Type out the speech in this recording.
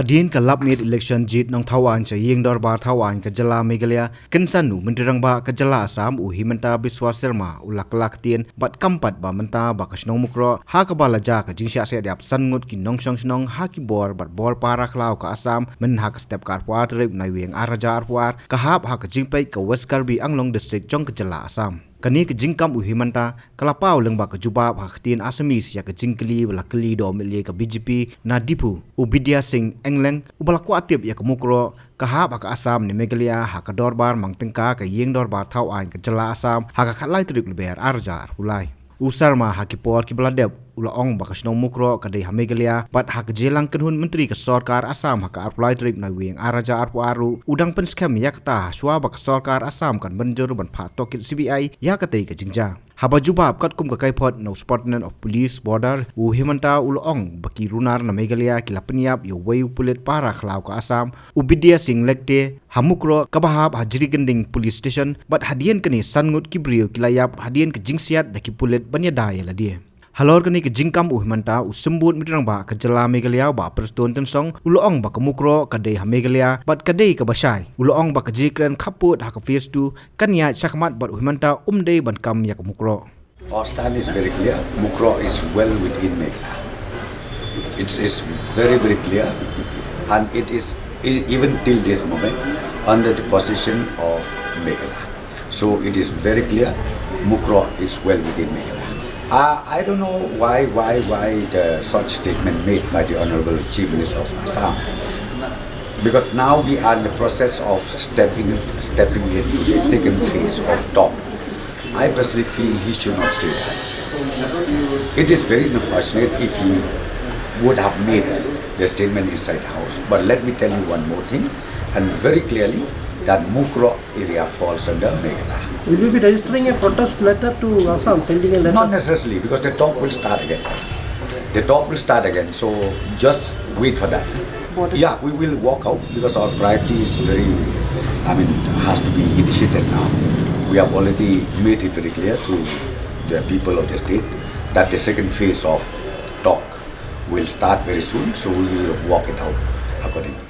Hadien kalap mid election jit nong Thawan cha yeng dorbar Thawan ka jala Meghalaya kensanu mendirang ba ka jala Assam Himanta biswa serma ulak tien bat kampat ba menta ba ka snong Mukroh ha ka bala ja ka jingjia se diap sangut ki nong snong ha ki bor bat bor para klau ka Assam men ha ka step kar puat rep nai weng araja arpuar ka hap ha ka jingpai ka West Karbi Anglong district jong ka jala Assam kani ke jingkam Himanta kalapau leng ba ke jubab haktin Assamese ya ke jingkli bala kli do melie ke BJP na dipu ubidia sing engleng ubala ku atip ya ke Mukroh kahap ka Assam ni Meghalaya ha ka dorbar mangtengka ka yeng dorbar Thawan ke jela Assam ha ka khatlai trik leber arjar ulai usar ma ha ki por ki bladep ulaong ba ka snong Mukroh ka dei ha Meghalaya bat ha ka jelang kenhun menteri ke sarkar Assam ha ka apply trik na weng araja arpu aru udang pen scam ya ta swa ba ka sarkar Assam kan benjur ban pha tokit CBI ya ka tei ka jingjia haba jubab kat kum ka kaipot no Department of Police border Himanta ulaong baki runar na Meghalaya ki lapniap yo wei pulit para khlau ka Assam ubidia sing lekte ha Mukroh ka bahab ha jiri gending police station bat Hadien kani sangut ki brio ki layap Hadien ke jingsiat da ki pulit banya daya la dia halor kani ke jingkam Himanta usembut midrang ba ka jela Meghalaya ba perston tensong uloong ba ka Mukroh ka dei ha Meghalaya bat ka dei ka basai uloong ba ka ïakren khaput ha ka phase 2 kanya sakmat bat Himanta dei ban kam ya ka Mukroh. Our stand is very clear. Mukroh is well within Meghalaya. It is very clear, and it is even till this moment under the position of Meghalaya. So it is very clear. Mukroh is well within Meghalaya. I don't know why the such statement made by the Honorable Chief Minister of Assam, because now we are in the process of stepping into the second phase of talk. I personally feel he should not say that. It is very unfortunate if he would have made the statement inside the house. But let me tell you one more thing, and very clearly, that Mukroh area falls under Meghalaya. Will you be registering a protest letter to Assam, sending a letter? Not necessarily, because the talk will start again. The talk will start again, so just wait for that. Yeah, we will walk out because our priority is has to be initiated now. We have already made it very clear to the people of the state that the second phase of talk will start very soon, so we will walk it out accordingly.